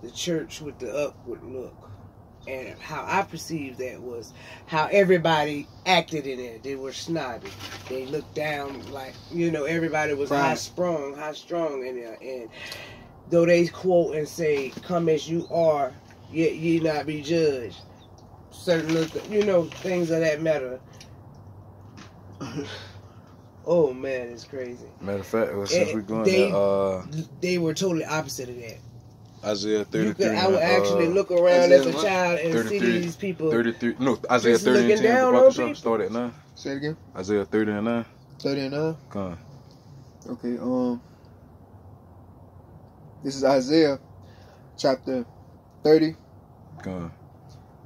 the church with the upward look. And how I perceived that was how everybody acted in it. They were snobby. They looked down like, everybody was high strung, in there. And though they quote and say, "Come as you are, yet ye not be judged." Certain little, things of that matter. Oh man, it's crazy. Matter of fact, since we're going they were totally opposite of that. Isaiah 33. I would actually look around as a child and see these people. 33. No, Isaiah 30 and 10. Start at 9. Say it again. Isaiah 30 and 9. 30 and 9. Come on. Okay. This is Isaiah chapter 30, Come on.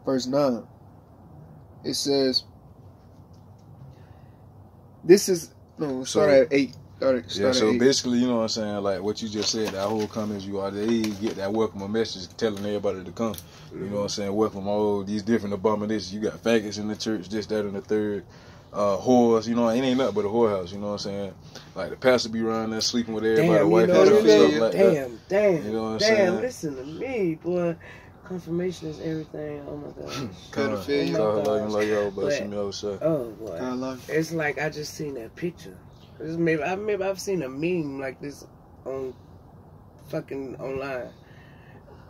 verse 9. It says, "This is start at 8." So basically, you know what I'm saying, like what you just said, that whole come as you are, they get that welcome message telling everybody to come. You know what I'm saying, welcome all these different abominations. You got faggots in the church, this, that, and the third. Whores, it ain't nothing but a whorehouse, you know what I'm saying? Like the pastor be around there sleeping with everybody, wife and stuff like that. Damn, you know what I'm saying? Listen to me, boy. Confirmation is everything. Oh my gosh. Oh boy. It's like I just seen that picture. Maybe I've seen a meme like this on fucking online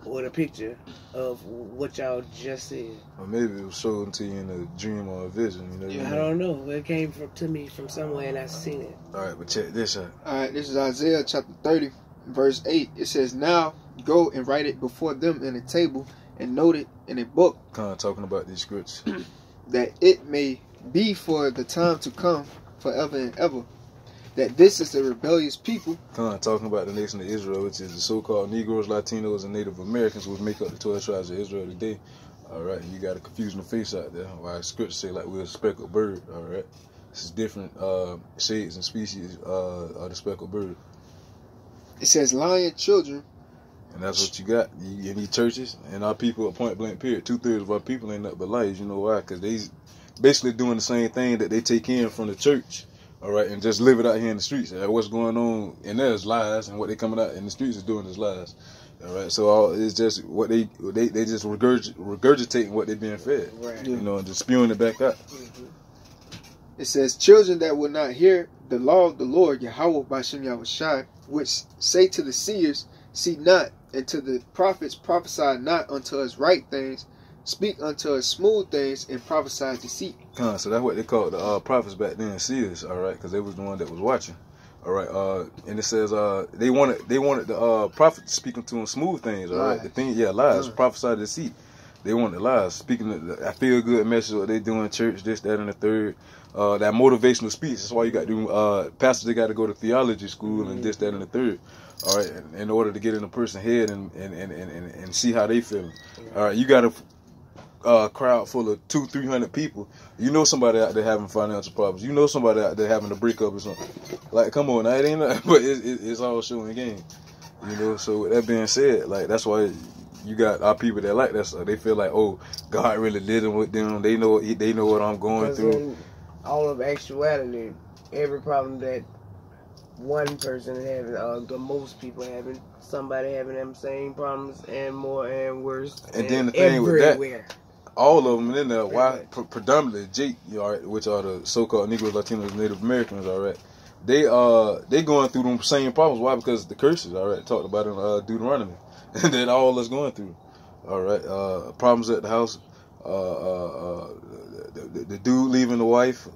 with a picture of what y'all just said. Or maybe it was shown to you in a dream or a vision. I don't know. It came to me from somewhere and I seen it. All right, but check this out. All right, this is Isaiah chapter 30, verse 8. It says, "Now go and write it before them in a table and note it in a book." Kind of talking about these scriptures. "That it may be for the time to come, forever and ever. That this is the rebellious people." Kind of talking about the nation of Israel, which is the so-called Negroes, Latinos, and Native Americans, which make up the 12 tribes of Israel today. All right, you got a confusing face out there. Why scriptures say like we're a speckled bird. All right, this is different shades and species of the speckled bird. It says, "Lying children." And that's what you got in these churches. And our people, at point blank period, 2/3 of our people ain't nothing but liars. You know why? Because they basically doing the same thing that they take in from the church. All right, and just live it out here in the streets. What's going on in there is lies, and what they coming out in the streets is doing is lies. All right, so it's just what they just regurgitating what they being fed. Right. And just spewing it back out. Mm-hmm. It says, "Children that will not hear the law of the Lord, Yahweh Bashem Yahushai, which say to the seers, see not, and to the prophets, prophesy not unto us right things, speak unto us smooth things, and prophesy deceit." So that's what they called the prophets back then, seers. All right, because they was the one that was watching. All right, and it says they wanted the prophet speaking to them smooth things. All right, the thing, lies, prophesy deceit. They want the lies, speaking I feel good message. What they do in church, this, that, and the third. That motivational speech. That's why you got to do. Pastors, they got to go to theology school and this, that, and the third. All right, in order to get in a person's head and see how they feeling. All right, you got a crowd full of 200-300 people. You know somebody out there having financial problems. You know somebody out there having a breakup or something. Like, come on, now, it ain't nothing, but it's all showing game. So with that being said, like, that's why you got our people that like that stuff. They feel like, oh, God really living with them. They know what I'm going through. In all of actuality, every problem that one person having, the most people having, somebody having them same problems and more and worse. And then the thing everywhere. With that, all of them in there, why predominantly Jake, all right, which are the so-called Negroes, Latinos, Native Americans, all right, they going through them same problems. Why? Because the curses, all right, talked about in Deuteronomy, and that all is going through, all right, problems at the house, the dude leaving the wife,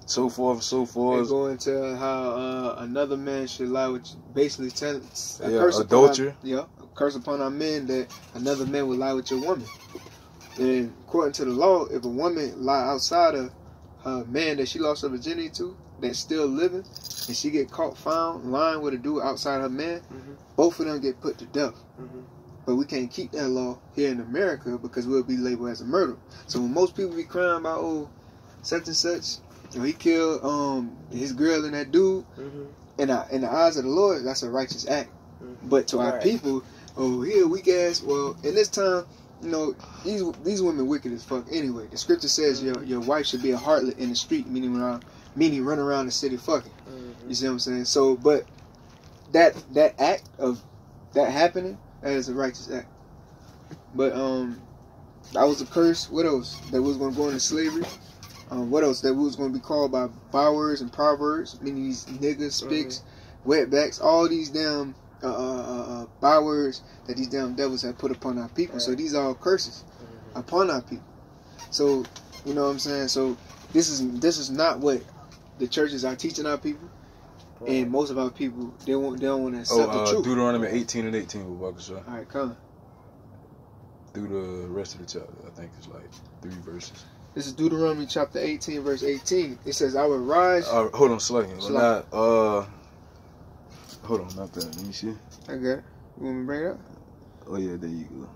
so forth and so forth. They go into how another man should lie with, basically tell adultery. A curse upon our men that another man will lie with your woman. And according to the law, if a woman lie outside of her man that she lost her virginity to, that's still living, and she get caught found lying with a dude outside her man, both of them get put to death. But we can't keep that law here in America because we'll be labeled as a murder. So when most people be crying about, such and such, he killed his girl and that dude, in the eyes of the Lord, that's a righteous act. But to our people, he a weak ass. Well, in this time, these women wicked as fuck anyway. The scripture says your wife should be a harlot in the street, meaning run around the city fucking. You see what I'm saying? So, but that act of that happening, that is a righteous act. But that was a curse. What else? That we was gonna go into slavery. What else? That we was gonna be called by bywords and proverbs, meaning these niggas, spicks, wetbacks, all these damn bywords that these damn devils have put upon our people. So these are all curses upon our people. So you know what I'm saying. So this is not what the churches are teaching our people, and most of our people they don't want to accept the truth. Deuteronomy 18 and 18 will walk us up. All right, come. Through the rest of the chapter, I think it's like 3 verses. This is Deuteronomy chapter 18, verse 18. It says, "I will rise." Hold on, slow. Hold on, not that. Let me see. I got it. You want me to bring it up? Oh yeah, there you go.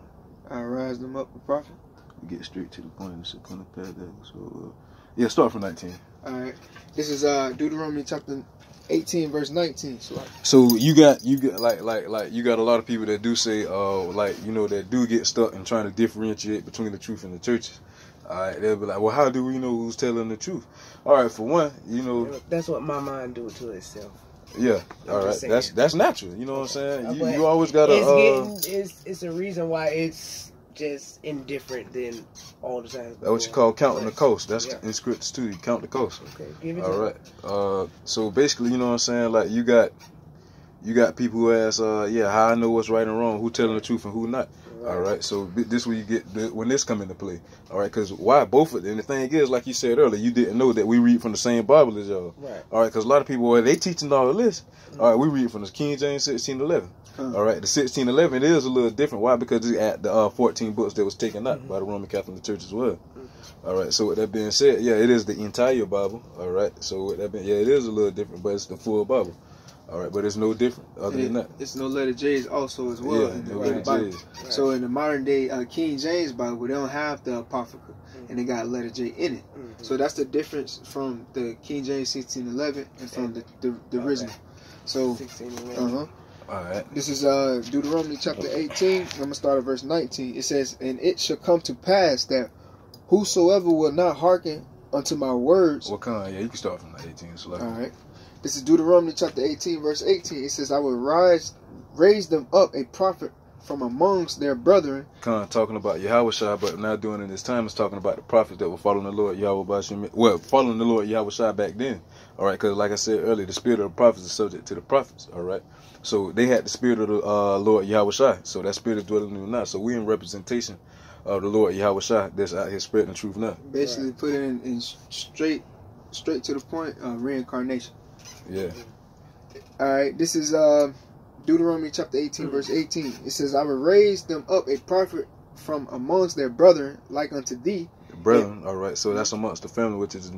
I rise them up, a prophet. We get straight to the point. It's upon the path that. So yeah, start from 19. All right. This is Deuteronomy chapter 18, verse 19. So you got like you got a lot of people that do say that do get stuck in trying to differentiate between the truth and the churches. All right, they'll be like, well, how do we know who's telling the truth? All right, for one, that's what my mind do to itself. Yeah, all right, that's natural. You know what I'm saying? You always gotta. It's a reason why it's just indifferent than all the time. That's what you call counting the coast. That's in scripts too. You count the coast. Okay, give it. All right. So basically, you know what I'm saying? Like you got people who ask, how I know what's right and wrong, who telling the truth and who not. All right, so this where you get when this come into play. All right, because why both of them? And the thing is, like you said earlier, you didn't know that we read from the same Bible as y'all. Right. All right, because a lot of people, they teaching all of this. All right, we read from the King James 1611. All right, the 1611 it is a little different. Why? Because it's at the 14 books that was taken out by the Roman Catholic Church as well. All right, so with that being said, it is the entire Bible. All right, so with that being, it is a little different, but it's the full Bible. All right, but it's no different other than that. It's no letter J's also as well. Yeah, no letter J's. Right. So in the modern day King James Bible, they don't have the Apocrypha, and they got letter J in it. So that's the difference from the King James 1611 and from the original. So, 1611. All right. This is Deuteronomy chapter 18. I'm gonna start at verse 19. It says, "And it shall come to pass that whosoever will not hearken unto my words." What kind? Yeah, you can start from the 18. So all right. This is Deuteronomy chapter 18, verse 18. It says, "I will raise them up a prophet from amongst their brethren." Talking about Yahushua, but now doing it this time is talking about the prophets that were following the Lord Yahweh. Well, following the Lord Yahushua back then. All right, because like I said earlier, the spirit of the prophets is subject to the prophets. All right, so they had the spirit of the Lord Yahushua, so that spirit is dwelling in them now. So we in representation of the Lord Yahushua that's out here spreading the truth now. Basically, put it in straight to the point. Reincarnation. Yeah. All right. This is Deuteronomy chapter 18, verse 18. It says, "I will raise them up a prophet from amongst their brethren, like unto thee." Brethren, all right. So that's amongst the family, which is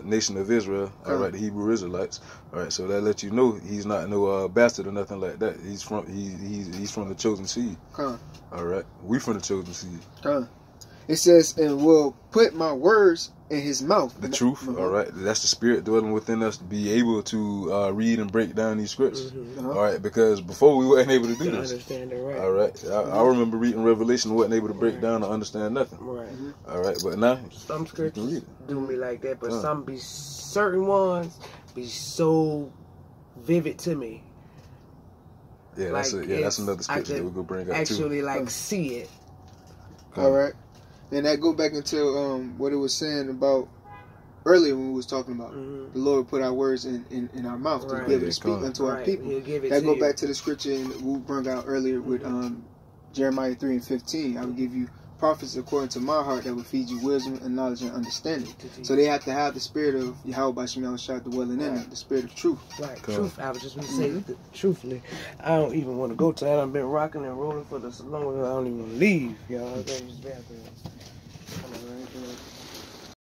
nation of Israel. All right, the Hebrew Israelites. All right. So that lets you know he's not no bastard or nothing like that. He's from the chosen seed. All right. We from the chosen seed. It says, "And will put my words in his mouth." The truth, all right. That's the spirit dwelling within us to be able to read and break down these scripts. All right, because before we weren't able to do this. Understand it, right. All right. I remember reading Revelation, wasn't able to break down or understand nothing. Right. All right, but now some scriptures do me like that, but some certain ones be so vivid to me. Yeah, like that's another scripture that we're gonna bring up actually too. See it. All right. And that go back into what it was saying about earlier when we was talking about the Lord put our words in our mouth to be able to speak unto our people. That go back to the scripture we brought out earlier with Jeremiah 3 and 15. "I will give you prophets according to my heart that will feed you wisdom and knowledge and understanding." So they have to have the spirit of Yahweh B'Shem Yahushua dwelling in them, the spirit of truth. Right, truth. I was just going to say, truthfully, I don't even want to go to that. I've been rocking and rolling for this long, I don't even want to leave, y'all. I got this bathroom.